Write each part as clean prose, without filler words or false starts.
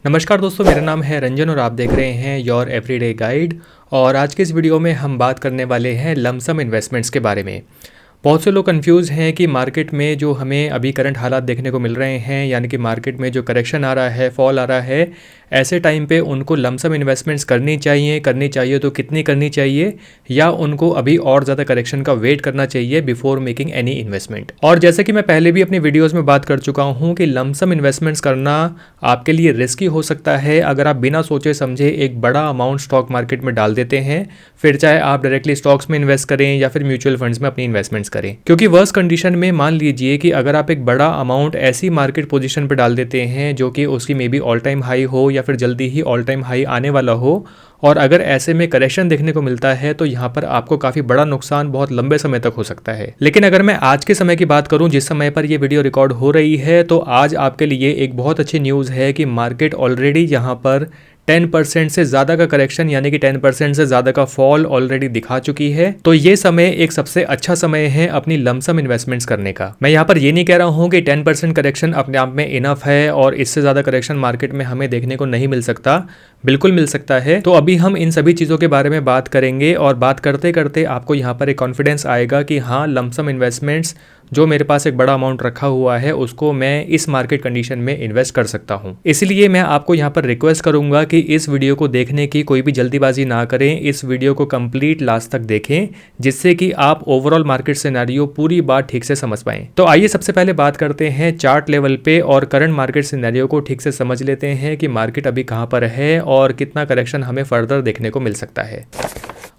नमस्कार दोस्तों, मेरा नाम है रंजन और आप देख रहे हैं योर एवरीडे गाइड। और आज के इस वीडियो में हम बात करने वाले हैं लमसम इन्वेस्टमेंट्स के बारे में। बहुत से लोग कंफ्यूज हैं कि मार्केट में जो हमें अभी करंट हालात देखने को मिल रहे हैं, यानी कि मार्केट में जो करेक्शन आ रहा है, फॉल आ रहा है, ऐसे टाइम पे उनको लमसम इन्वेस्टमेंट्स करनी चाहिए तो कितनी करनी चाहिए, या उनको अभी और ज़्यादा करेक्शन का वेट करना चाहिए बिफोर मेकिंग एनी इन्वेस्टमेंट। और जैसे कि मैं पहले भी अपनी वीडियोज़ में बात कर चुका हूँ कि लमसम इन्वेस्टमेंट्स करना आपके लिए रिस्की हो सकता है अगर आप बिना सोचे समझे एक बड़ा अमाउंट स्टॉक मार्केट में डाल देते हैं, फिर चाहे आप डायरेक्टली स्टॉक्स में इन्वेस्ट करें या फिर म्यूचुअल फंड्स में अपनी इन्वेस्टमेंट्स करें। क्योंकि वर्स्ट कंडीशन में मान लीजिए कि अगर आप एक बड़ा अमाउंट ऐसी मार्केट पोजीशन पर डाल देते हैं जो कि उसकी may be all time high हो या फिर जल्दी ही ऑल टाइम हाई आने वाला हो, और अगर ऐसे में करेक्शन देखने को मिलता है तो यहाँ पर आपको काफ़ी बड़ा नुकसान बहुत लंबे समय तक हो सकता है। लेकिन अगर मैं आज के समय की बात करूँ, जिस समय पर ये वीडियो रिकॉर्ड हो रही है, तो आज आपके लिए एक बहुत अच्छी न्यूज़ है कि मार्केट ऑलरेडी यहाँ पर 10% से ज़्यादा का करेक्शन यानी कि 10% से ज़्यादा का फॉल ऑलरेडी दिखा चुकी है। तो ये समय एक सबसे अच्छा समय है अपनी लमसम इन्वेस्टमेंट्स करने का। मैं यहाँ पर ये नहीं कह रहा हूँ कि 10% करेक्शन अपने आप में इनफ है और इससे ज़्यादा करेक्शन मार्केट में हमें देखने को नहीं मिल सकता, बिल्कुल मिल सकता है। तो अभी हम इन सभी चीज़ों के बारे में बात करेंगे और बात करते करते आपको यहाँ पर एक कॉन्फिडेंस आएगा कि हाँ, लमसम इन्वेस्टमेंट्स जो मेरे पास एक बड़ा अमाउंट रखा हुआ है उसको मैं इस मार्केट कंडीशन में इन्वेस्ट कर सकता हूं। इसलिए मैं आपको यहां पर रिक्वेस्ट करूंगा कि इस वीडियो को देखने की कोई भी जल्दीबाजी ना करें, इस वीडियो को कंप्लीट लास्ट तक देखें, जिससे कि आप ओवरऑल मार्केट सिनेरियो पूरी बात ठीक से समझ पाएं। तो आइए सबसे पहले बात करते हैं चार्ट लेवल पे और करंट मार्केट सिनेरियो को ठीक से समझ लेते हैं कि मार्केट अभी कहां पर है और कितना करेक्शन हमें फर्दर देखने को मिल सकता है।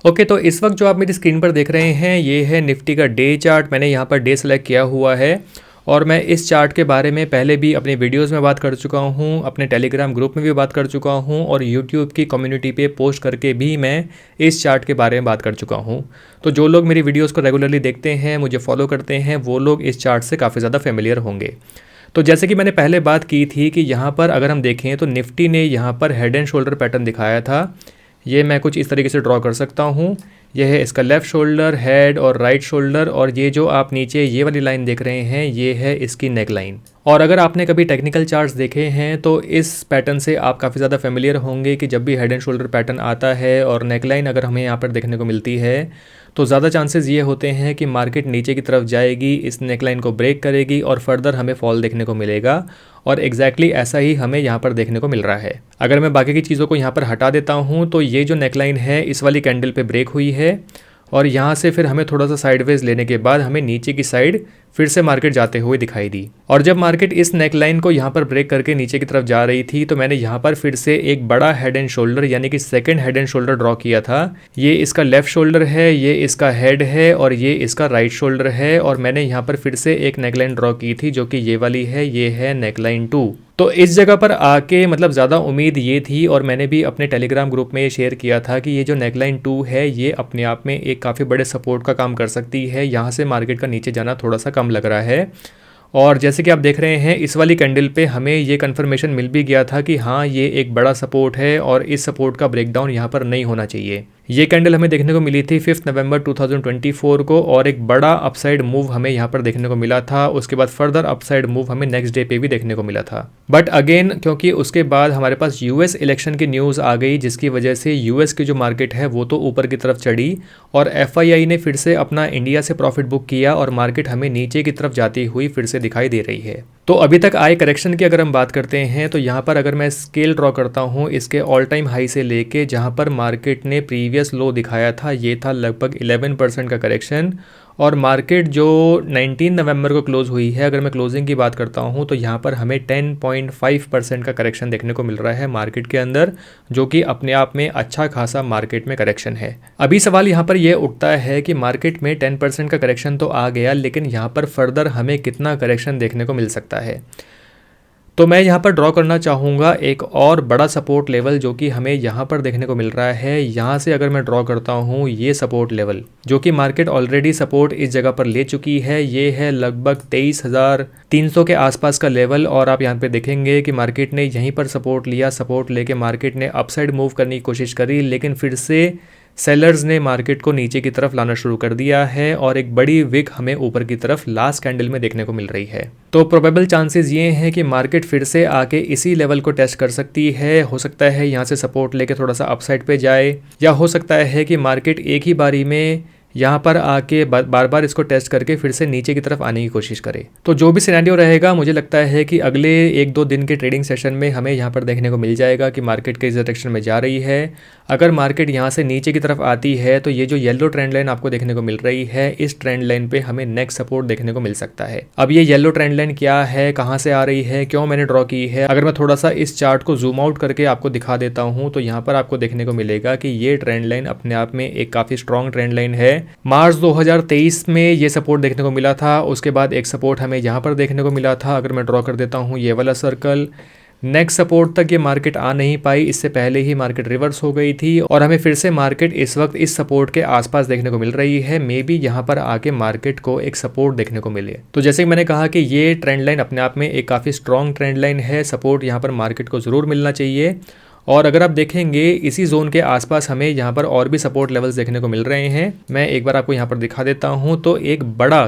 ओके, तो इस वक्त जो आप मेरी स्क्रीन पर देख रहे हैं ये है निफ्टी का डे चार्ट। मैंने यहाँ पर डे सेलेक्ट किया हुआ है और मैं इस चार्ट के बारे में पहले भी अपनी वीडियोस में बात कर चुका हूँ, अपने टेलीग्राम ग्रुप में भी बात कर चुका हूँ और यूट्यूब की कम्युनिटी पे पोस्ट करके भी मैं इस चार्ट के बारे में बात कर चुका हूँ। तो जो लोग मेरी वीडियोज़ को रेगुलरली देखते हैं, मुझे फॉलो करते हैं, वो लोग इस चार्ट से काफ़ी ज़्यादा फेमिलियर होंगे। तो जैसे कि मैंने पहले बात की थी कि यहाँ पर अगर हम देखें तो निफ्टी ने यहाँ पर हेड एंड शोल्डर पैटर्न दिखाया था। ये मैं कुछ इस तरीके से ड्रॉ कर सकता हूँ। यह है इसका लेफ़्ट शोल्डर, हेड और राइट शोल्डर, और ये जो आप नीचे ये वाली लाइन देख रहे हैं ये है इसकी नेक लाइन। और अगर आपने कभी टेक्निकल चार्ट्स देखे हैं तो इस पैटर्न से आप काफ़ी ज़्यादा फेमिलियर होंगे कि जब भी हेड एंड शोल्डर पैटर्न आता है और नेक लाइन अगर हमें यहाँ पर देखने को मिलती है तो ज़्यादा चांसेस ये होते हैं कि मार्केट नीचे की तरफ जाएगी, इस नेकलाइन को ब्रेक करेगी और फर्दर हमें फॉल देखने को मिलेगा। और एग्जैक्टली ऐसा ही हमें यहाँ पर देखने को मिल रहा है। अगर मैं बाकी की चीज़ों को यहाँ पर हटा देता हूँ तो ये जो नेकलाइन है इस वाली कैंडल पे ब्रेक हुई है और यहाँ से फिर हमें थोड़ा सा साइडवेज लेने के बाद हमें नीचे की साइड फिर से मार्केट जाते हुए दिखाई दी। और जब मार्केट इस नेकलाइन को यहाँ पर ब्रेक करके नीचे की तरफ जा रही थी तो मैंने यहाँ पर फिर से एक बड़ा हेड एंड शोल्डर यानी कि second head and shoulder draw किया था। ये इसका लेफ्ट शोल्डर है, ये इसका हेड है और ये इसका राइट शोल्डर है। और मैंने यहाँ पर फिर से एक नेकलाइन ड्रॉ की थी जो कि ये वाली है, ये है नेकलाइन 2। तो इस जगह पर आके मतलब ज़्यादा उम्मीद ये थी और मैंने भी अपने टेलीग्राम ग्रुप में ये शेयर किया था कि ये जो नेकलाइन 2 है ये अपने आप में एक काफ़ी बड़े सपोर्ट का काम कर सकती है। यहाँ से मार्केट का नीचे जाना थोड़ा सा कम लग रहा है। और जैसे कि आप देख रहे हैं इस वाली कैंडल पे हमें ये कंफर्मेशन मिल भी गया था कि हाँ, ये एक बड़ा सपोर्ट है और इस सपोर्ट का ब्रेकडाउन यहाँ पर नहीं होना चाहिए। ये कैंडल हमें देखने को मिली थी 5 नवंबर 2024 को और एक बड़ा अपसाइड मूव हमें यहाँ पर देखने को मिला था। उसके बाद फर्दर अपसाइड मूव हमें नेक्स्ट डे पे भी देखने को मिला था। बट अगेन क्योंकि उसके बाद हमारे पास यूएस इलेक्शन की न्यूज़ आ गई जिसकी वजह से यूएस की जो मार्केट है वो तो ऊपर की तरफ चढ़ी और एफआईआई ने फिर से अपना इंडिया से प्रॉफिट बुक किया और मार्केट हमें नीचे की तरफ जाती हुई फिर से दिखाई दे रही है। तो अभी तक आए करेक्शन की अगर हम बात करते हैं तो यहाँ पर अगर मैं स्केल ड्रॉ करता हूँ इसके ऑल टाइम हाई से लेके जहाँ पर मार्केट ने प्रीवियस लो दिखाया था, ये था लगभग 11% का करेक्शन। और मार्केट जो 19 नवंबर को क्लोज हुई है, अगर मैं क्लोजिंग की बात करता हूँ तो यहाँ पर हमें 10.5% का करेक्शन देखने को मिल रहा है मार्केट के अंदर, जो कि अपने आप में अच्छा खासा मार्केट में करेक्शन है। अभी सवाल यहाँ पर यह उठता है कि मार्केट में 10% का करेक्शन तो आ गया, लेकिन यहाँ पर फर्दर हमें कितना करेक्शन देखने को मिल सकता है। तो मैं यहाँ पर ड्रॉ करना चाहूँगा एक और बड़ा सपोर्ट लेवल जो कि हमें यहाँ पर देखने को मिल रहा है। यहाँ से अगर मैं ड्रॉ करता हूँ ये सपोर्ट लेवल जो कि मार्केट ऑलरेडी सपोर्ट इस जगह पर ले चुकी है, ये है लगभग 23,300 के आसपास का लेवल। और आप यहाँ पे देखेंगे कि मार्केट ने यहीं पर सपोर्ट लिया, सपोर्ट लेके मार्केट ने अपसाइड मूव करने की कोशिश करी, लेकिन फिर से सेलर्स ने मार्केट को नीचे की तरफ लाना शुरू कर दिया है और एक बड़ी विक हमें ऊपर की तरफ लास्ट कैंडल में देखने को मिल रही है। तो प्रोबेबल चांसेस ये हैं कि मार्केट फिर से आके इसी लेवल को टेस्ट कर सकती है। हो सकता है यहाँ से सपोर्ट लेके थोड़ा सा अपसाइड पे जाए, या हो सकता है कि मार्केट एक ही बारी में यहाँ पर आके बार बार इसको टेस्ट करके फिर से नीचे की तरफ आने की कोशिश करे। तो जो भी सिनेरियो रहेगा, मुझे लगता है कि अगले 1-2 दिन के ट्रेडिंग सेशन में हमें यहाँ पर देखने को मिल जाएगा कि मार्केट किस डायरेक्शन में जा रही है। अगर मार्केट यहाँ से नीचे की तरफ आती है तो ये जो येलो ट्रेंड लाइन आपको देखने को मिल रही है, इस ट्रेंड लाइन पे हमें नेक्स्ट सपोर्ट देखने को मिल सकता है। अब ये येलो ट्रेंड लाइन क्या है, कहाँ से आ रही है, क्यों मैंने ड्रॉ की है, अगर मैं थोड़ा सा इस चार्ट को जूम आउट करके आपको दिखा देता हूँ तो यहाँ पर आपको देखने को मिलेगा कि ये ट्रेंड लाइन अपने आप में एक काफ़ी स्ट्रॉन्ग ट्रेंड लाइन है। मार्च 2023 में ये सपोर्ट देखने को मिला था, उसके बाद एक सपोर्ट हमें यहाँ पर देखने को मिला था। अगर मैं ड्रॉ कर देता हूँ ये वाला सर्कल, नेक्स्ट सपोर्ट तक ये मार्केट आ नहीं पाई, इससे पहले ही मार्केट रिवर्स हो गई थी और हमें फिर से मार्केट इस वक्त इस सपोर्ट के आसपास देखने को मिल रही है। मे बी यहाँ पर आके मार्केट को एक सपोर्ट देखने को मिले। तो जैसे कि मैंने कहा कि ये ट्रेंड लाइन अपने आप में एक काफ़ी स्ट्रॉन्ग ट्रेंड लाइन है, सपोर्ट यहाँ पर मार्केट को ज़रूर मिलना चाहिए। और अगर आप देखेंगे इसी जोन के आसपास हमें यहाँ पर और भी सपोर्ट लेवल्स देखने को मिल रहे हैं। मैं एक बार आपको यहाँ पर दिखा देता हूँ। तो एक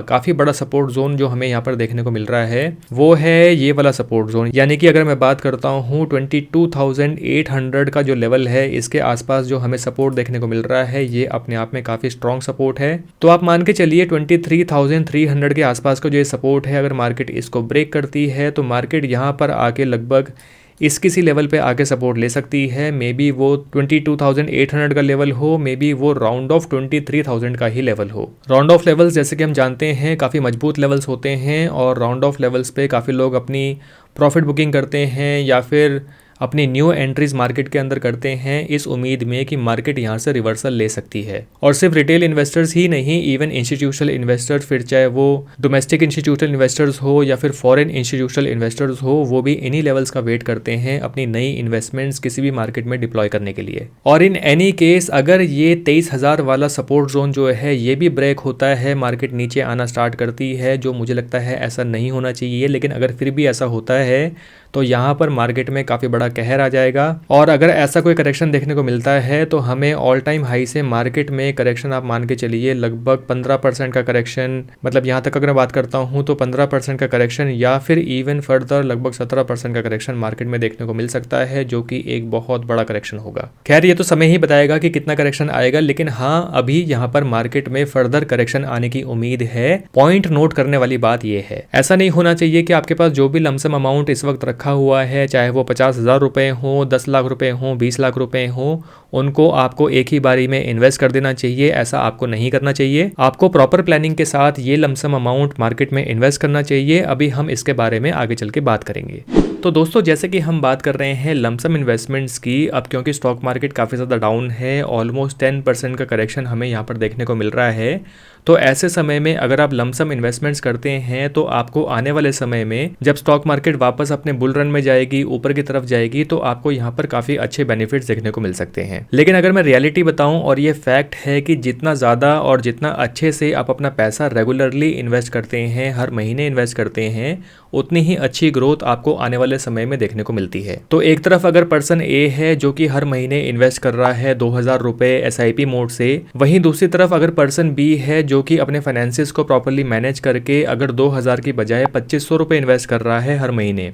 काफ़ी बड़ा सपोर्ट जोन जो हमें यहाँ पर देखने को मिल रहा है वो है ये वाला सपोर्ट जोन, यानी कि अगर मैं बात करता हूँ 22,800 का जो लेवल है, इसके आसपास जो हमें सपोर्ट देखने को मिल रहा है, ये अपने आप में काफ़ी स्ट्रॉन्ग सपोर्ट है। तो आप मान के चलिए 23,300 के आसपास का जो ये सपोर्ट है, अगर मार्केट इसको ब्रेक करती है तो मार्केट यहाँ पर आके लगभग इस किसी लेवल पे आके सपोर्ट ले सकती है। मे बी वो 22,800 का लेवल हो, मे बी वो राउंड ऑफ 23,000 का ही लेवल हो। राउंड ऑफ लेवल्स जैसे कि हम जानते हैं काफ़ी मजबूत लेवल्स होते हैं और राउंड ऑफ लेवल्स पे काफ़ी लोग अपनी प्रॉफिट बुकिंग करते हैं या फिर अपनी न्यू एंट्रीज मार्केट के अंदर करते हैं इस उम्मीद में कि मार्केट यहाँ से रिवर्सल ले सकती है। और सिर्फ रिटेल इन्वेस्टर्स ही नहीं, इवन इंस्टीट्यूशनल इन्वेस्टर्स, फिर चाहे वो डोमेस्टिक इंस्टीट्यूशनल इन्वेस्टर्स हो या फिर फॉरेन इंस्टीट्यूशनल इन्वेस्टर्स हो, वो भी इन्हीं लेवल्स का वेट करते हैं अपनी नई इन्वेस्टमेंट्स किसी भी मार्केट में डिप्लॉय करने के लिए। और इन एनी केस अगर ये 23,000 वाला सपोर्ट जोन जो है ये भी ब्रेक होता है, मार्केट नीचे आना स्टार्ट करती है, जो मुझे लगता है ऐसा नहीं होना चाहिए, लेकिन अगर फिर भी ऐसा होता है तो यहाँ पर मार्केट में काफ़ी बड़ा कहर आ जाएगा। और अगर ऐसा कोई करेक्शन देखने को मिलता है तो हमें ऑल टाइम हाई से मार्केट में करेक्शन आप मान के चलिए लगभग 15% का करेक्शन, मतलब यहाँ तक अगर मैं बात करता हूँ तो 15% का करेक्शन या फिर इवन फर्दर लगभग 17% का करेक्शन मार्केट में देखने को मिल सकता है, जो कि एक बहुत बड़ा करेक्शन होगा। खैर ये तो समय ही बताएगा कि कितना करेक्शन आएगा, लेकिन हाँ अभी यहाँ पर मार्केट में फर्दर करेक्शन आने की उम्मीद है। पॉइंट नोट करने वाली बात यह है, ऐसा नहीं होना चाहिए कि आपके पास जो भी लमसम अमाउंट इस वक्त रखा हुआ है, चाहे वो 50,000 रुपए हो, 10 लाख रुपए हो, 20 लाख रुपए हो, उनको आपको एक ही बारी में इन्वेस्ट कर देना चाहिए। ऐसा आपको नहीं करना चाहिए। आपको प्रॉपर प्लानिंग के साथ ये लमसम अमाउंट मार्केट में इन्वेस्ट करना चाहिए। अभी हम इसके बारे में आगे चल के बात करेंगे। तो दोस्तों जैसे कि हम बात कर रहे हैं लमसम इन्वेस्टमेंट्स की, अब क्योंकि स्टॉक मार्केट काफ़ी ज़्यादा डाउन है, ऑलमोस्ट 10% का करेक्शन हमें यहाँ पर देखने को मिल रहा है, तो ऐसे समय में अगर आप लमसम इन्वेस्टमेंट्स करते हैं तो आपको आने वाले समय में जब स्टॉक मार्केट वापस अपने बुल रन में जाएगी, ऊपर की तरफ जाएगी, तो आपको यहाँ पर काफ़ी अच्छे बेनिफिट्स देखने को मिल सकते हैं। लेकिन अगर मैं रियलिटी बताऊं, और ये फैक्ट है कि जितना ज़्यादा और जितना अच्छे से आप अपना पैसा रेगुलरली इन्वेस्ट करते हैं, हर महीने इन्वेस्ट करते हैं, उतनी ही अच्छी ग्रोथ आपको आने वाले समय में देखने को मिलती है। तो एक तरफ अगर पर्सन ए है जो कि हर महीने इन्वेस्ट कर रहा है 2,000 रुपए SIP मोड से, वहीं दूसरी तरफ अगर पर्सन बी है जो कि अपने फाइनेंसिस को प्रॉपर्ली मैनेज करके अगर 2,000 की बजाय 2,500 रुपये इन्वेस्ट कर रहा है हर महीने,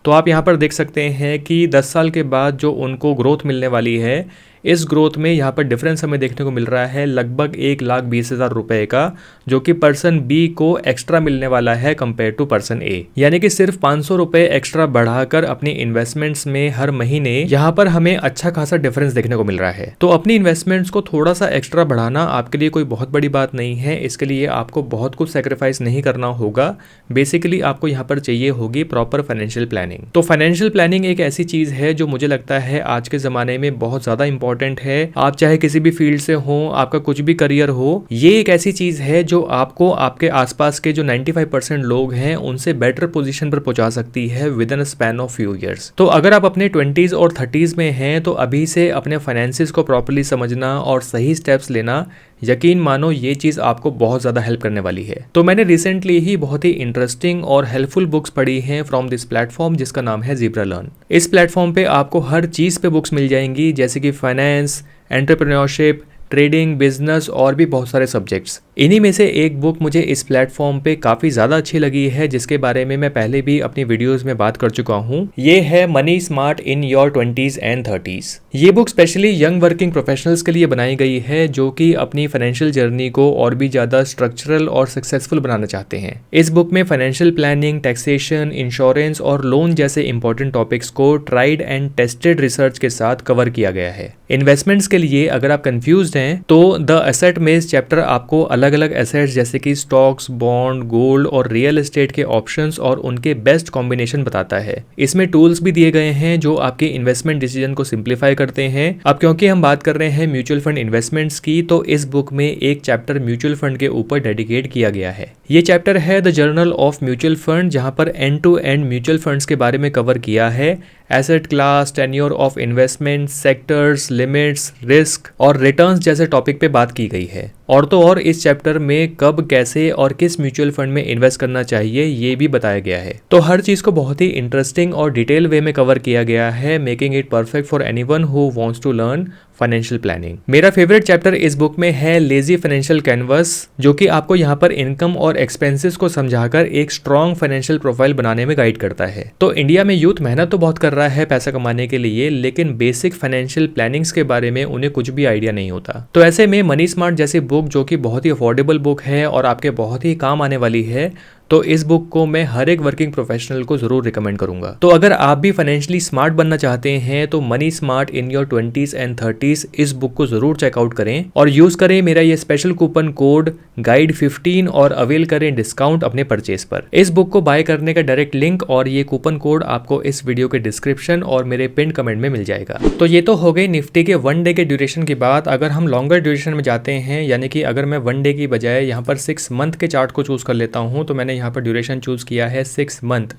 तो आप यहाँ पर देख सकते हैं कि 10 साल के बाद जो उनको ग्रोथ मिलने वाली है, इस ग्रोथ में यहाँ पर डिफरेंस हमें देखने को मिल रहा है लगभग 1,20,000 रुपए का, जो कि पर्सन बी को एक्स्ट्रा मिलने वाला है कंपेयर टू पर्सन ए। यानी कि सिर्फ 500 रुपए एक्स्ट्रा बढ़ाकर अपनी इन्वेस्टमेंट्स में हर महीने यहाँ पर हमें अच्छा खासा डिफरेंस देखने को मिल रहा है। तो अपनी इन्वेस्टमेंट्स को थोड़ा सा एक्स्ट्रा बढ़ाना आपके लिए कोई बहुत बड़ी बात नहीं है। इसके लिए आपको बहुत कुछ सेक्रीफाइस नहीं करना होगा। बेसिकली आपको यहाँ पर चाहिए होगी प्रॉपर फाइनेंशियल प्लानिंग। तो फाइनेंशियल प्लानिंग एक ऐसी चीज है जो मुझे लगता है आज के जमाने में बहुत ज्यादा इंपॉर्टेंट है। आप चाहे किसी भी फील्ड से हो, आपका कुछ भी करियर हो, ये एक ऐसी चीज है जो आपको आपके आसपास के जो 95% लोग हैं उनसे बेटर पोजीशन पर पहुंचा सकती है with in span of few years. तो अगर आप अपने 20s और 30s में हैं तो अभी से अपने फाइनेंसिस को प्रॉपर्ली समझना और सही स्टेप्स लेना, यकीन मानो ये चीज़ आपको बहुत ज़्यादा हेल्प करने वाली है। तो मैंने रिसेंटली ही बहुत ही इंटरेस्टिंग और हेल्पफुल बुक्स पढ़ी हैं फ्रॉम दिस प्लेटफॉर्म जिसका नाम है ज़ीब्रा लर्न। इस प्लेटफॉर्म पे आपको हर चीज़ पे बुक्स मिल जाएंगी, जैसे कि फाइनेंस, एंटरप्रेन्योरशिप, ट्रेडिंग, बिजनेस और भी बहुत सारे सब्जेक्ट्स। इन्हीं में से एक बुक मुझे इस प्लेटफॉर्म पे काफ़ी ज़्यादा अच्छी लगी है, जिसके बारे में मैं पहले भी अपनी वीडियोस में बात कर चुका हूँ। ये है money smart in your 20s and 30s। ये book specially young working professionals के लिए बनाई गई है जो कि अपनी फाइनेंशियल जर्नी को और भी ज़्यादा स्ट्रक्चरल और सक्सेसफुल बनाना चाहते हैं। इस बुक में फाइनेंशियल प्लानिंग, टैक्सेशन, इंश्योरेंस और लोन जैसे इंपॉर्टेंट टॉपिक्स को ट्राइड एंड टेस्टेड रिसर्च के साथ कवर किया गया है। इन्वेस्टमेंट्स के लिए अगर आप कंफ्यूज्ड हैं तो द एसेट मेज चैप्टर आपको अलग अलग एसेट्स जैसे कि स्टॉक्स, बॉन्ड, गोल्ड और रियल एस्टेट के ऑप्शंस और उनके बेस्ट कॉम्बिनेशन बताता है। इसमें टूल्स भी दिए गए हैं जो आपके इन्वेस्टमेंट डिसीजन को सिंप्लीफाई करते हैं। अब क्योंकि हम बात कर रहे हैं म्यूचुअल फंड इन्वेस्टमेंट्स की, तो इस बुक में एक चैप्टर म्यूचुअल फंड के ऊपर डेडिकेट किया गया है। ये चैप्टर है the journal of mutual fund, जहां पर end to end mutual funds के बारे में कवर किया है। Asset class, tenure of investment, sectors, limits, risk और रिटर्न्स जैसे टॉपिक पे बात की गई है। और तो और इस चैप्टर में कब, कैसे और किस म्यूचुअल फंड में इन्वेस्ट करना चाहिए ये भी बताया गया है। तो हर चीज को बहुत ही इंटरेस्टिंग और डिटेल वे में कवर किया गया है, making it perfect for anyone who wants to learn financial planning. मेरा फेवरेट चैप्टर इस बुक में है लेजी फाइनेंशियल कैनवस, जो कि आपको यहाँ पर इनकम और एक्सपेंसेस को समझाकर एक स्ट्रॉन्ग फाइनेंशियल प्रोफाइल बनाने में गाइड करता है। तो इंडिया में यूथ मेहनत तो बहुत कर रहा है पैसा कमाने के लिए, लेकिन बेसिक फाइनेंशियल प्लानिंग्स के बारे में उन्हें कुछ भी आइडिया नहीं होता। तो ऐसे में मनी स्मार्ट जैसी बुक, जो कि बहुत ही अफोर्डेबल बुक है और आपके बहुत ही काम आने वाली है, तो इस बुक को मैं हर एक वर्किंग प्रोफेशनल को जरूर रिकमेंड करूंगा। तो अगर आप भी फाइनेंशियली स्मार्ट बनना चाहते हैं तो money smart in your 20s and 30s इस बुक को जरूर चेकआउट करें और यूज करें मेरा ये स्पेशल कूपन कोड GUIDE15 और अवेल करें डिस्काउंट अपने परचेज पर। इस बुक को बाय करने का डायरेक्ट लिंक और ये कूपन कोड आपको इस वीडियो के डिस्क्रिप्शन और मेरे पिन कमेंट में मिल जाएगा। तो ये तो हो गई निफ्टी के 1 डे के ड्यूरेशन की बात। अगर हम लॉन्गर ड्यूरेशन में जाते हैं, यानी कि अगर मैं 1 डे की बजाय यहाँ पर 6 मंथ के चार्ट को चूज कर लेता हूँ, तो मैंने यहाँ पर ड्यूरेशन चूज किया है 6 मंथ।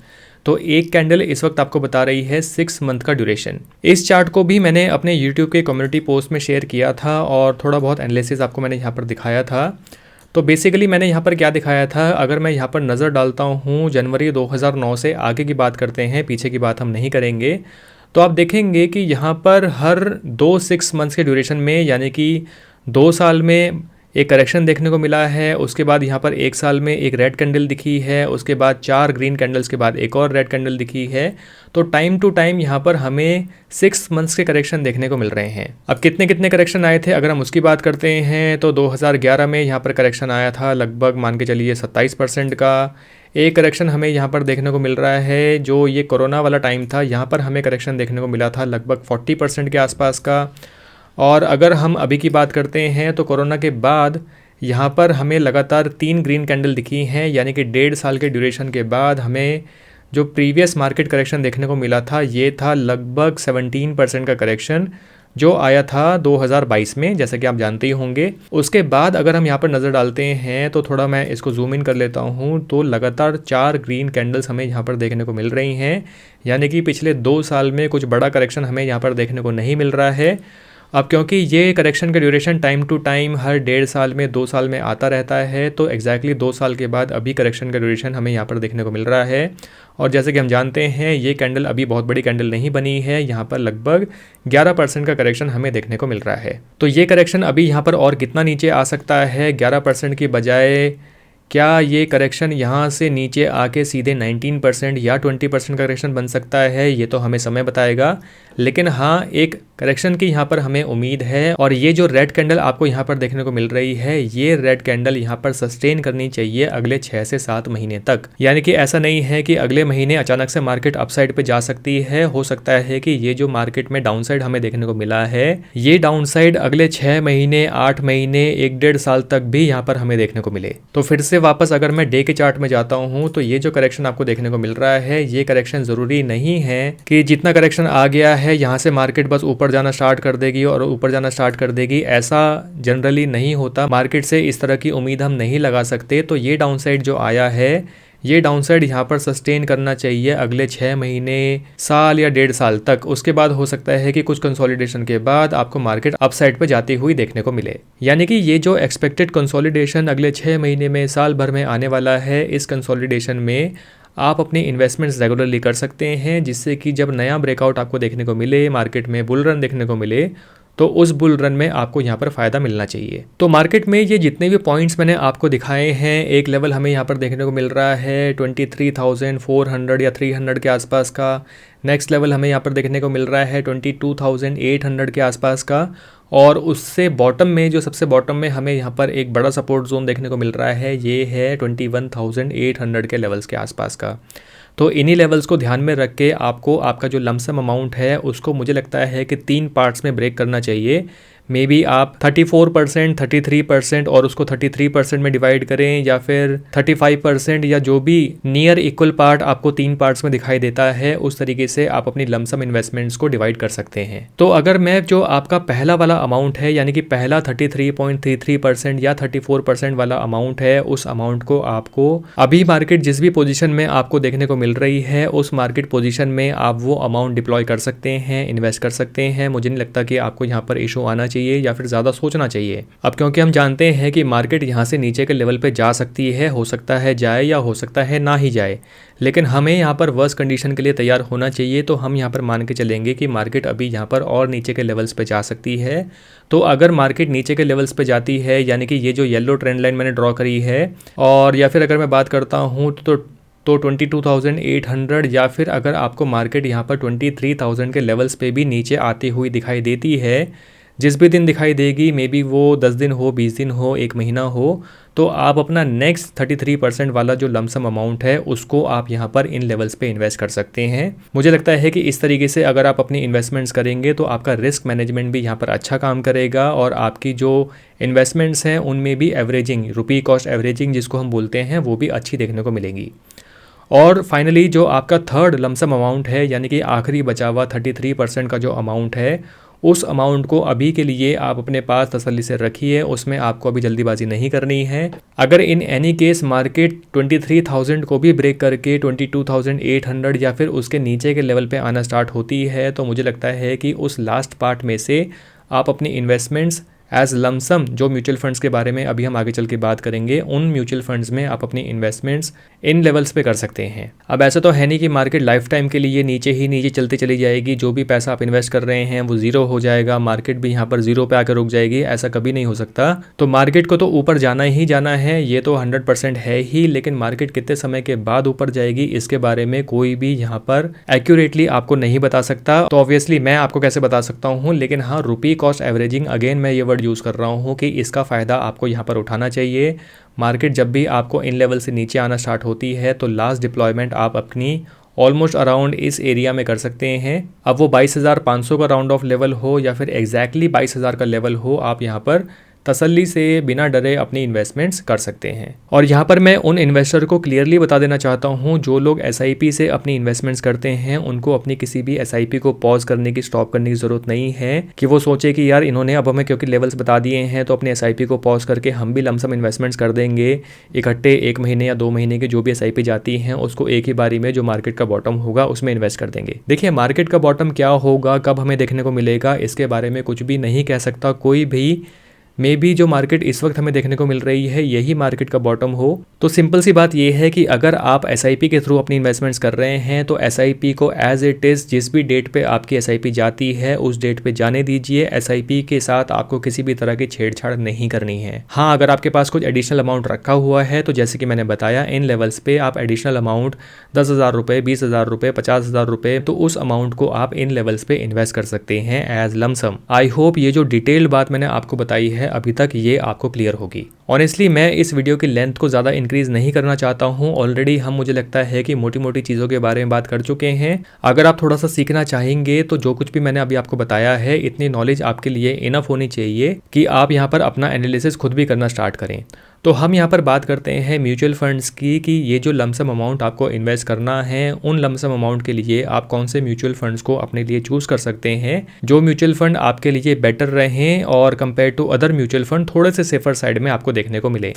तो एक कैंडल इस वक्त आपको बता रही है 6 मंथ का ड्यूरेशन। इस चार्ट को भी मैंने अपने यूट्यूब के कम्युनिटी पोस्ट में शेयर किया था और थोड़ा बहुत एनालिसिस आपको मैंने यहाँ पर दिखाया था। तो बेसिकली मैंने यहाँ पर क्या दिखाया था, अगर मैं यहाँ पर नज़र डालता हूँ जनवरी 2009 से आगे की बात करते हैं, पीछे की बात हम नहीं करेंगे, तो आप देखेंगे कि यहाँ पर हर 6 मंथ्स के ड्यूरेशन में, यानी कि 2 साल में एक करेक्शन देखने को मिला है। उसके बाद यहाँ पर 1 साल में एक रेड कैंडल दिखी है, उसके बाद 4 ग्रीन कैंडल्स के बाद एक और रेड कैंडल दिखी है। तो टाइम टू टाइम यहाँ पर हमें 6 मंथ्स के करेक्शन देखने को मिल रहे हैं। अब कितने कितने करेक्शन आए थे अगर हम उसकी बात करते हैं, तो 2011 में यहाँ पर करेक्शन आया था लगभग मान के चलिए 27% का। एक करेक्शन हमें यहाँ पर देखने को मिल रहा है जो ये कोरोना वाला टाइम था, यहाँ पर हमें करेक्शन देखने को मिला था लगभग 40% के आसपास का। और अगर हम अभी की बात करते हैं तो कोरोना के बाद यहाँ पर हमें लगातार 3 ग्रीन कैंडल दिखी हैं, यानी कि 1.5 साल के ड्यूरेशन के बाद हमें जो प्रीवियस मार्केट करेक्शन देखने को मिला था ये था लगभग 17% का करेक्शन जो आया था 2022 में, जैसा कि आप जानते ही होंगे। उसके बाद अगर हम यहाँ पर नज़र डालते हैं तो थोड़ा मैं इसको जूम इन कर लेता हूँ, तो लगातार 4 ग्रीन कैंडल्स हमें यहाँ पर देखने को मिल रही हैं, यानी कि पिछले 2 साल में कुछ बड़ा करेक्शन हमें यहाँ पर देखने को नहीं मिल रहा है। अब क्योंकि ये करेक्शन का ड्यूरेशन टाइम टू टाइम हर 1.5 साल में 2 साल में आता रहता है, तो एग्जैक्टली 2 साल के बाद अभी करेक्शन का ड्यूरेशन हमें यहाँ पर देखने को मिल रहा है। और जैसे कि हम जानते हैं ये कैंडल अभी बहुत बड़ी कैंडल नहीं बनी है, यहाँ पर लगभग 11% का करेक्शन हमें देखने को मिल रहा है। तो ये करेक्शन अभी यहाँ पर और कितना नीचे आ सकता है 11% की बजाय, क्या ये करेक्शन यहाँ से नीचे आके सीधे 19% या 20% का करेक्शन बन सकता है, ये तो हमें समय बताएगा। लेकिन हाँ, एक करेक्शन की यहाँ पर हमें उम्मीद है। और ये जो रेड कैंडल आपको यहाँ पर देखने को मिल रही है, ये रेड कैंडल यहाँ पर सस्टेन करनी चाहिए अगले 6 से 7 महीने तक। यानी कि ऐसा नहीं है कि अगले महीने अचानक से मार्केट अपसाइड पे जा सकती है। हो सकता है कि ये जो मार्केट में डाउनसाइड हमें देखने को मिला है, ये डाउनसाइड अगले 6 महीने, 8 महीने, 1-1.5 साल तक भी यहाँ पर हमें देखने को मिले। तो फिर से वापस अगर मैं डे के चार्ट में जाता हूँ तो ये जो करेक्शन आपको देखने को मिल रहा है, ये करेक्शन जरूरी नहीं है कि जितना करेक्शन आ गया है यहाँ से मार्केट बस ऊपर जाना स्टार्ट कर देगी और ऊपर जाना स्टार्ट कर देगी। ऐसा जनरली नहीं होता, मार्केट से इस तरह की उम्मीद हम नहीं लगा सकते। तो ये डाउनसाइड जो आया है, ये डाउनसाइड यहाँ पर सस्टेन करना चाहिए अगले 6 महीने, साल या 1.5 साल तक। उसके बाद हो सकता है कि कुछ कंसोलिडेशन के बाद आपको मार्केट अपसाइड पे जाती हुई देखने को मिले। यानी कि ये जो एक्सपेक्टेड कंसोलिडेशन अगले 6 महीने में, साल भर में आने वाला है, इस कंसोलिडेशन में आप अपनी इन्वेस्टमेंट्स रेगुलरली कर सकते हैं, जिससे कि जब नया ब्रेकआउट आपको देखने को मिले, मार्केट में बुल रन देखने को मिले, तो उस बुल रन में आपको यहाँ पर फ़ायदा मिलना चाहिए। तो मार्केट में ये जितने भी पॉइंट्स मैंने आपको दिखाए हैं, एक लेवल हमें यहाँ पर देखने को मिल रहा है 23,400 या 300 के आसपास का। नेक्स्ट लेवल हमें यहाँ पर देखने को मिल रहा है 22,800 के आसपास का। और उससे बॉटम में, जो सबसे बॉटम में हमें यहाँ पर एक बड़ा सपोर्ट जोन देखने को मिल रहा है, ये है 21,800 के लेवल्स के आसपास का। तो इन्हीं लेवल्स को ध्यान में रख के आपको आपका जो लमसम अमाउंट है उसको मुझे लगता है कि 3 पार्ट्स में ब्रेक करना चाहिए। मे बी आप 34%, 33% और उसको 33% में डिवाइड करें, या फिर 35% या जो भी नियर इक्वल पार्ट आपको 3 पार्ट्स में दिखाई देता है, उस तरीके से आप अपनी लमसम इन्वेस्टमेंट्स को डिवाइड कर सकते हैं। तो अगर मैं जो आपका पहला वाला अमाउंट है, यानी कि पहला 33.33% या 34% वाला अमाउंट है, उस अमाउंट को आपको अभी मार्केट जिस भी पोजीशन में आपको देखने को मिल रही है उस मार्केट पोजीशन में आप वो अमाउंट डिप्लॉय कर सकते हैं, इन्वेस्ट कर सकते हैं। मुझे नहीं लगता कि आपको यहाँ पर इशू आना चाहिए या फिर ज़्यादा सोचना चाहिए। अब क्योंकि हम जानते हैं कि मार्केट यहाँ से नीचे के लेवल पे जा सकती है, हो सकता है जाए या हो सकता है ना ही जाए, लेकिन हमें यहाँ पर वर्स कंडीशन के लिए तैयार होना चाहिए। तो हम यहाँ पर मान के चलेंगे कि मार्केट अभी यहाँ पर और नीचे के लेवल्स पे जा सकती है। तो अगर मार्केट नीचे के लेवल्स पे जाती है, यानी कि ये जो येलो ट्रेंड लाइन मैंने ड्रॉ करी है, और या फिर अगर मैं बात करता हूँ तो 22,800, या फिर अगर आपको मार्केट यहाँ पर 23,000 के लेवल्स पे भी नीचे आती हुई दिखाई देती है, जिस भी दिन दिखाई देगी, मे बी वो 10 दिन हो, 20 दिन हो, 1 महीना हो, तो आप अपना नेक्स्ट 33% वाला जो लमसम अमाउंट है उसको आप यहाँ पर इन लेवल्स पे इन्वेस्ट कर सकते हैं। मुझे लगता है कि इस तरीके से अगर आप अपनी इन्वेस्टमेंट्स करेंगे तो आपका रिस्क मैनेजमेंट भी यहाँ पर अच्छा काम करेगा, और आपकी जो इन्वेस्टमेंट्स हैं उनमें भी एवरेजिंग, रुपी कॉस्ट एवरेजिंग जिसको हम बोलते हैं, वो भी अच्छी देखने को मिलेगी। और फाइनली जो आपका थर्ड लमसम अमाउंट है, यानी कि आखिरी बचा हुआ 33% का जो अमाउंट है, उस अमाउंट को अभी के लिए आप अपने पास तसल्ली से रखिए, उसमें आपको अभी जल्दीबाजी नहीं करनी है। अगर इन एनी केस मार्केट 23,000 को भी ब्रेक करके 22,800 या फिर उसके नीचे के लेवल पे आना स्टार्ट होती है, तो मुझे लगता है कि उस लास्ट पार्ट में से आप अपनी इन्वेस्टमेंट्स एज लमसम, जो म्यूचुअल फंड्स के बारे में अभी हम आगे चल के बात करेंगे, उन म्यूचुअल फंड्स में आप अपनी इन्वेस्टमेंट्स इन लेवल्स पे कर सकते हैं। अब ऐसा तो है नहीं कि मार्केट लाइफ टाइम के लिए नीचे ही नीचे चलती चली जाएगी, जो भी पैसा आप इन्वेस्ट कर रहे हैं वो जीरो हो जाएगा, मार्केट भी यहाँ पर जीरो पे आकर रुक जाएगी, ऐसा कभी नहीं हो सकता। तो मार्केट को तो ऊपर जाना ही जाना है, ये तो 100% है ही, लेकिन मार्केट कितने समय के बाद ऊपर जाएगी इसके बारे में कोई भी यहाँ पर एक्यूरेटली आपको नहीं बता सकता। तो ऑब्वियसली मैं आपको कैसे बता सकता हूँ, लेकिन हाँ, रुपी कॉस्ट एवरेजिंग, अगेन मैं ये वर्ड यूज़ कर रहा हूँ कि इसका फ़ायदा आपको यहाँ पर उठाना चाहिए। मार्केट जब भी आपको इन लेवल से नीचे आना स्टार्ट होती है तो लास्ट डिप्लॉयमेंट आप अपनी ऑलमोस्ट अराउंड इस एरिया में कर सकते हैं। अब वो 22,500 का राउंड ऑफ लेवल हो या फिर एग्जैक्टली 22,000 का लेवल हो, आप यहाँ पर तसल्ली से बिना डरे अपनी इन्वेस्टमेंट्स कर सकते हैं। और यहाँ पर मैं उन इन्वेस्टर को क्लियरली बता देना चाहता हूँ जो लोग एसआईपी से अपनी इन्वेस्टमेंट्स करते हैं, उनको अपनी किसी भी एसआईपी को पॉज करने की, स्टॉप करने की ज़रूरत नहीं है कि वो सोचे कि यार इन्होंने अब हमें क्योंकि लेवल्स बता दिए हैं तो अपनी एसआईपी को पॉज करके हम भी लमसम इन्वेस्टमेंट्स कर देंगे इकट्ठे, 1 महीने या 2 महीने की जो भी एसआईपी जाती हैं उसको एक ही बारी में जो मार्केट का बॉटम होगा उसमें इन्वेस्ट कर देंगे। देखिए, मार्केट का बॉटम क्या होगा, कब हमें देखने को मिलेगा, इसके बारे में कुछ भी नहीं कह सकता कोई भी। मे बी जो मार्केट इस वक्त हमें देखने को मिल रही है यही मार्केट का बॉटम हो। तो सिंपल सी बात यह है कि अगर आप एसआईपी के थ्रू अपनी इन्वेस्टमेंट्स कर रहे हैं तो एसआईपी को एज इट इज़, जिस भी डेट पे आपकी एसआईपी जाती है उस डेट पे जाने दीजिए। एसआईपी के साथ आपको किसी भी तरह की छेड़छाड़ नहीं करनी है। हाँ, अगर आपके पास कुछ एडिशनल अमाउंट रखा हुआ है तो जैसे कि मैंने बताया, इन लेवल्स पे आप एडिशनल अमाउंट 10,000 रुपये, 20,000 रुपये, 50,000 रुपये, तो उस अमाउंट को आप इन लेवल्स पे इन्वेस्ट कर सकते हैं एज लमसम। आई होप ये जो डिटेल बात मैंने आपको बताई है अभी तक ये आपको क्लियर होगी। ऑनेस्टली मैं इस वीडियो की लेंथ को ज़्यादा इंक्रीज नहीं करना चाहता हूँ। ऑलरेडी हम, मुझे लगता है कि मोटी मोटी चीज़ों के बारे में बात कर चुके हैं। अगर आप थोड़ा सा सीखना चाहेंगे तो जो कुछ भी मैंने अभी आपको बताया है, इतनी नॉलेज आपके लिए इनफ होनी चाहिए कि आप यहाँ पर अपना एनालिसिस खुद भी करना स्टार्ट करें। तो हम यहाँ पर बात करते हैं म्यूचुअल फंड्स की कि ये जो लमसम अमाउंट आपको इन्वेस्ट करना है, उन लमसम अमाउंट के लिए आप कौन से म्यूचुअल फंड्स को अपने लिए चूज़ कर सकते हैं, जो म्यूचुअल फंड आपके लिए बेटर रहें और compare to other mutual fund थोड़े से सेफर साइड में आपको देखने को मिले।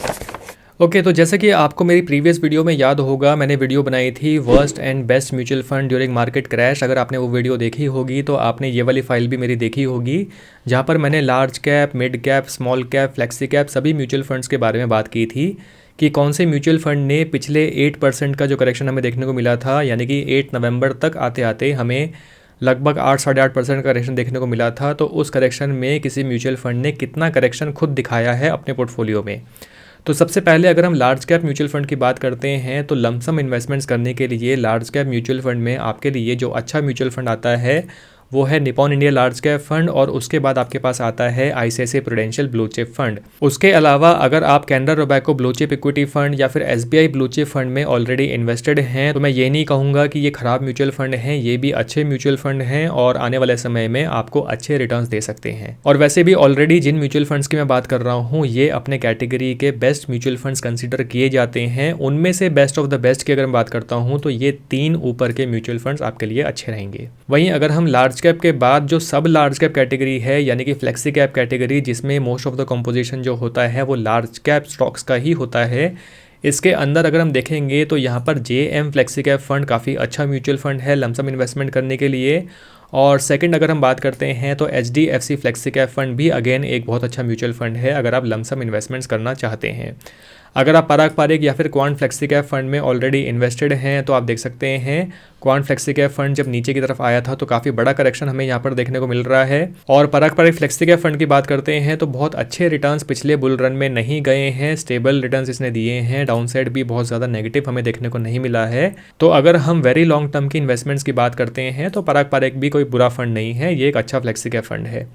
ओके, तो जैसे कि आपको मेरी प्रीवियस वीडियो में याद होगा, मैंने वीडियो बनाई थी worst and best mutual fund during market crash. अगर आपने वो वीडियो देखी होगी तो आपने ये वाली फाइल भी मेरी देखी होगी, जहाँ पर मैंने large cap, mid cap, small cap, flexi cap सभी म्यूचुअल फंड्स के बारे में बात की थी कि कौन से म्यूचुअल फंड ने पिछले 8% का जो करेक्शन हमें देखने को मिला था, यानी कि 8 नवंबर तक आते आते हमें लगभग 8-8.5% करेक्शन देखने को मिला था, तो उस करेक्शन में किसी म्यूचुअल फंड ने कितना करेक्शन खुद दिखाया है अपने पोर्टफोलियो में। तो सबसे पहले अगर हम लार्ज कैप म्यूचुअल फंड की बात करते हैं तो लमसम इन्वेस्टमेंट्स करने के लिए लार्ज कैप म्यूचुअल फंड में आपके लिए जो अच्छा म्यूचुअल फंड आता है वो है Nippon India large cap fund, और उसके बाद आपके पास आता है ICICI Prudential blue chip fund. उसके अलावा अगर आप Canara Robeco blue chip equity fund या फिर एसबीआई ब्लू चिप फंड में ऑलरेडी इन्वेस्टेड हैं तो मैं ये नहीं कहूँगा कि ये खराब म्यूचुअल फंड हैं, ये भी अच्छे म्यूचुअल फंड हैं और आने वाले समय में आपको अच्छे रिटर्न्स दे सकते हैं। और वैसे भी ऑलरेडी जिन म्यूचुअल फंड्स की मैं बात कर रहा हूँ ये अपने कैटेगरी के बेस्ट म्यूचुअल फंड्स कंसिडर किए जाते हैं। उनमें से बेस्ट ऑफ द बेस्ट की अगर मैं बात करता हूँ तो ये 3 ऊपर के म्यूचुअल फंड्स आपके लिए अच्छे रहेंगे। वहीं अगर हम लार्ज कैप के बाद जो सब लार्ज कैप कैटेगरी है यानी कि फ्लेक्सी कैप कैटेगरी, जिसमें मोस्ट ऑफ द कंपोजिशन जो होता है वो लार्ज कैप स्टॉक्स का ही होता है, इसके अंदर अगर हम देखेंगे तो यहाँ पर जेएम फ्लेक्सी कैप फंड काफ़ी अच्छा म्यूचुअल फंड है लमसम इन्वेस्टमेंट करने के लिए। और सेकंड अगर हम बात करते हैं तो एचडीएफसी फ्लेक्सी कैप फंड भी अगेन एक बहुत अच्छा म्यूचुअल फंड है अगर आप लमसम इन्वेस्टमेंट्स करना चाहते हैं। अगर आप पराग पारिक या फिर क्वांट फ्लेक्सी कैप फंड में ऑलरेडी इन्वेस्टेड हैं तो आप देख सकते हैं क्वांट फ्लेक्सी कैप फंड जब नीचे की तरफ आया था तो काफ़ी बड़ा करेक्शन हमें यहाँ पर देखने को मिल रहा है। और पराग पारिक फ्लेक्सी कैप फंड की बात करते हैं तो बहुत अच्छे रिटर्न्स पिछले बुल रन में नहीं गए हैं, स्टेबल रिटर्न्स इसने दिए हैं, डाउनसाइड भी बहुत ज़्यादा नेगेटिव हमें देखने को नहीं मिला है। तो अगर हम वेरी लॉन्ग टर्म की इन्वेस्टमेंट्स की बात करते हैं तो पराग पारिक भी कोई बुरा फंड नहीं है, ये एक अच्छा फ्लेक्सी कैप फंड है।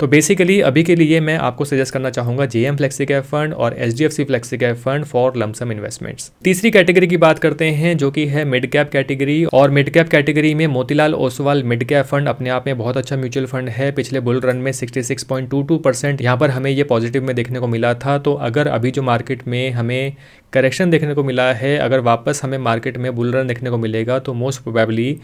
तो बेसिकली अभी के लिए मैं आपको सजेस्ट करना चाहूँगा जेएम फ्लेक्सी कैप फंड और HDFC flexi cap fund for lump sum investments. तीसरी कैटेगरी की बात करते हैं जो कि है मिड कैप कैटेगरी, और मिड कैप कैटेगरी में Motilal Oswal mid cap fund अपने आप में बहुत अच्छा म्यूचुअल फंड है। पिछले बुल रन में 66.22% यहाँ पर हमें ये पॉजिटिव में देखने को मिला था। तो अगर अभी जो मार्केट में हमें करेक्शन देखने को मिला है, अगर वापस हमें मार्केट में बुल रन देखने को मिलेगा तो most probably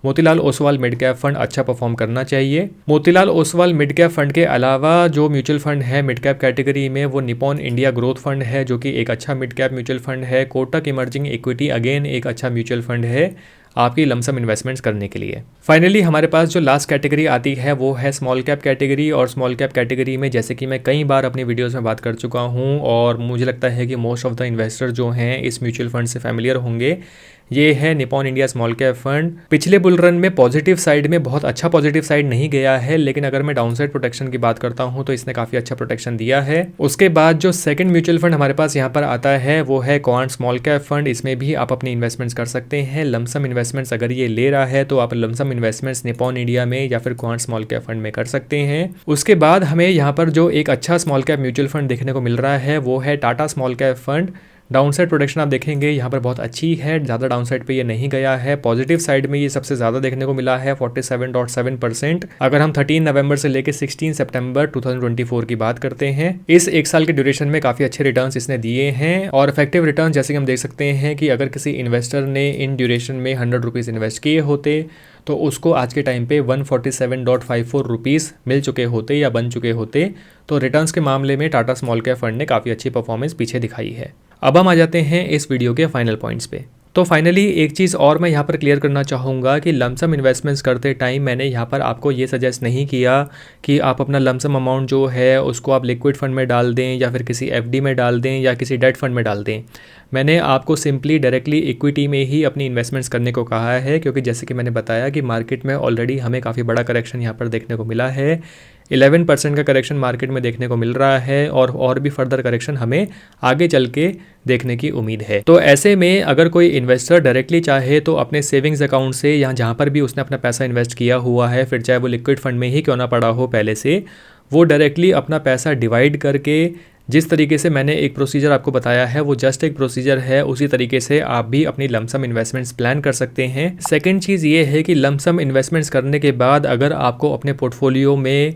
Motilal Oswal mid cap fund अच्छा परफॉर्म करना चाहिए। Motilal Oswal mid cap fund के अलावा जो म्यूचुअल फंड है मिड कैप कैटेगरी में वो निपॉन इंडिया ग्रोथ फंड है जो कि एक अच्छा मिड कैप म्यूचुअल फंड है। कोटक इमर्जिंग इक्विटी अगेन एक अच्छा म्यूचुअल फंड है आपकी लमसम इन्वेस्टमेंट्स करने के लिए। फाइनली हमारे पास जो लास्ट कैटेगरी आती है वो है स्मॉल कैप कैटेगरी, और स्मॉल कैप कैटेगरी में जैसे कि मैं कई बार अपनी वीडियोस में बात कर चुका हूँ और मुझे लगता है कि मोस्ट ऑफ द इन्वेस्टर जो हैं इस म्यूचुअल फंड से फैमिलियर होंगे, ये है Nippon India small cap fund. पिछले बुल रन में पॉजिटिव साइड में बहुत अच्छा पॉजिटिव साइड नहीं गया है, लेकिन अगर मैं डाउनसाइड प्रोटेक्शन की बात करता हूं तो इसने काफ़ी अच्छा प्रोटेक्शन दिया है। उसके बाद जो सेकंड म्यूचुअल फंड हमारे पास यहां पर आता है वो है क्वांट स्मॉल कैप फंड। इसमें भी आप अपनी इन्वेस्टमेंट्स कर सकते हैं। लमसम इन्वेस्टमेंट्स अगर ये ले रहा है तो आप लमसम इन्वेस्टमेंट्स निपॉन इंडिया में या फिर क्वांट स्मॉल कैप फंड में कर सकते हैं। उसके बाद हमें यहाँ पर जो एक अच्छा स्मॉल कैप म्यूचुअल फंड देखने को मिल रहा है वो है Tata small cap fund. Downside protection आप देखेंगे यहाँ पर बहुत अच्छी है, ज़्यादा डाउनसाइड पे ये नहीं गया है। पॉजिटिव साइड में ये सबसे ज़्यादा देखने को मिला है 47.7%। अगर हम 13 नवंबर से लेकर 16 सितंबर 2024 की बात करते हैं, इस एक साल के ड्यूरेशन में काफ़ी अच्छे रिटर्न्स इसने दिए हैं। और इफेक्टिव रिटर्न जैसे कि हम देख सकते हैं कि अगर किसी इन्वेस्टर ने इन ड्यूरेशन में 100 रुपीज़ इन्वेस्ट किए होते तो उसको आज के टाइम पे 147.54 रुपीज़ मिल चुके होते या बन चुके होते। तो रिटर्न्स के मामले में टाटा स्मॉल कैप फंड ने काफ़ी अच्छी परफॉर्मेंस पीछे दिखाई है। अब हम आ जाते हैं इस वीडियो के फाइनल पॉइंट्स पे। तो फाइनली एक चीज़ और मैं यहाँ पर क्लियर करना चाहूँगा कि लमसम इन्वेस्टमेंट्स करते टाइम मैंने यहाँ पर आपको ये सजेस्ट नहीं किया कि आप अपना लमसम अमाउंट जो है उसको आप लिक्विड फंड में डाल दें या फिर किसी एफडी में डाल दें या किसी डेट फंड में डाल दें। मैंने आपको सिंपली डायरेक्टली इक्विटी में ही अपनी इन्वेस्टमेंट्स करने को कहा है, क्योंकि जैसे कि मैंने बताया कि मार्केट में ऑलरेडी हमें काफ़ी बड़ा करेक्शन यहाँ पर देखने को मिला है। 11% का करेक्शन मार्केट में देखने को मिल रहा है और भी फर्दर करेक्शन हमें आगे चल के देखने की उम्मीद है। तो ऐसे में अगर कोई इन्वेस्टर डायरेक्टली चाहे तो अपने सेविंग्स अकाउंट से या जहाँ पर भी उसने अपना पैसा इन्वेस्ट किया हुआ है, फिर चाहे वो लिक्विड फंड में ही क्यों ना पड़ा हो पहले से, वो डायरेक्टली अपना पैसा डिवाइड करके जिस तरीके से मैंने एक प्रोसीजर आपको बताया है वो जस्ट एक प्रोसीजर है, उसी तरीके से आप भी अपनी लमसम इन्वेस्टमेंट्स प्लान कर सकते हैं। सेकंड चीज़ ये है कि लमसम इन्वेस्टमेंट्स करने के बाद अगर आपको अपने पोर्टफोलियो में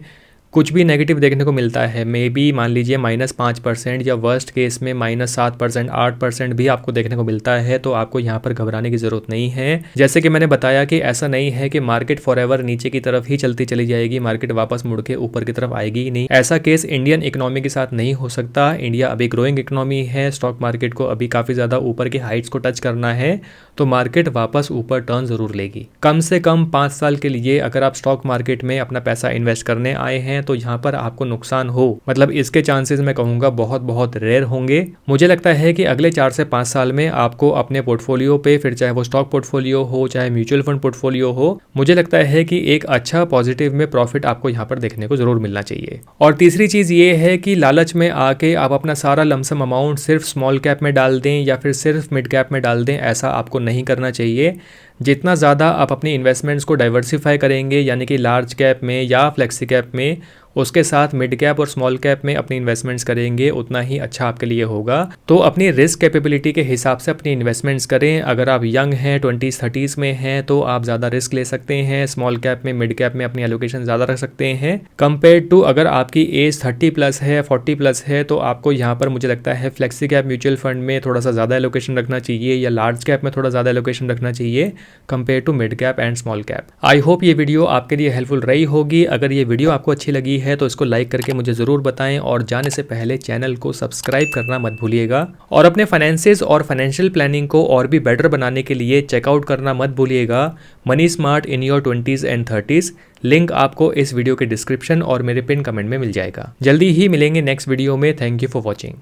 कुछ भी नेगेटिव देखने को मिलता है, मे बी मान लीजिए -5% या वर्स्ट केस में -7%, 8% भी आपको देखने को मिलता है, तो आपको यहाँ पर घबराने की ज़रूरत नहीं है। जैसे कि मैंने बताया कि ऐसा नहीं है कि मार्केट फॉरएवर नीचे की तरफ ही चलती चली जाएगी, मार्केट वापस मुड़ के ऊपर की तरफ आएगी ही नहीं। ऐसा केस इंडियन इकोनॉमी के साथ नहीं हो सकता। इंडिया अभी ग्रोइंग इकोनॉमी है, स्टॉक मार्केट को अभी काफ़ी ज़्यादा ऊपर की हाइट्स को टच करना है, तो मार्केट वापस ऊपर टर्न ज़रूर लेगी। कम से कम 5 साल के लिए अगर आप स्टॉक मार्केट में अपना पैसा इन्वेस्ट करने आए हैं हैं तो यहाँ पर आपको नुकसान हो, मतलब इसके चांसेस मैं कहूँगा बहुत बहुत रेयर होंगे। मुझे लगता है कि अगले 4 से 5 साल में आपको अपने पोर्टफोलियो पे, फिर चाहे वो स्टॉक पोर्टफोलियो हो चाहे म्यूचुअल फंड पोर्टफोलियो हो, मुझे लगता है कि एक अच्छा पॉजिटिव में प्रॉफिट आपको यहाँ पर देखने को जरूर मिलना चाहिए। और तीसरी चीज़ ये है कि लालच में आके आप अपना सारा लमसम अमाउंट सिर्फ स्मॉल कैप में डाल दें या फिर सिर्फ मिड कैप में डाल दें, ऐसा आपको नहीं करना चाहिए। जितना ज़्यादा आप अपनी इन्वेस्टमेंट्स को डाइवर्सिफाई करेंगे, यानी कि लार्ज कैप में या फ्लेक्सी कैप में, उसके साथ मिड कैप और स्मॉल कैप में अपनी इन्वेस्टमेंट्स करेंगे, उतना ही अच्छा आपके लिए होगा। तो अपनी रिस्क कैपेबिलिटी के हिसाब से अपनी इन्वेस्टमेंट्स करें। अगर आप यंग हैं, 20s-30s में हैं, तो आप ज़्यादा रिस्क ले सकते हैं, स्मॉल कैप में, मिड कैप में अपनी एलोकेशन ज़्यादा रख सकते हैं कंपेयर टू अगर आपकी एज 30+ है, 40+ है, तो आपको यहाँ पर मुझे लगता है फ्लेक्सी कैप म्यूचुअल फंड में थोड़ा सा ज़्यादा एलोकेशन रखना चाहिए या लार्ज कैप में थोड़ा ज़्यादा एलोकेशन रखना चाहिए compare to mid cap and small cap. I hope ये वीडियो आपके लिए हेल्पफुल रही होगी। अगर ये वीडियो आपको अच्छी लगी है तो इसको लाइक करके मुझे ज़रूर बताएं और जाने से पहले चैनल को सब्सक्राइब करना मत भूलिएगा। और अपने फाइनेंसेस और फाइनेंशियल प्लानिंग को और भी बेटर बनाने के लिए चेकआउट करना मत भूलिएगा money smart in your 20s and 30s। Link आपको इस वीडियो के डिस्क्रिप्शन और मेरे पिन कमेंट में मिल जाएगा। जल्दी ही मिलेंगे नेक्स्ट वीडियो में। Thank you for watching.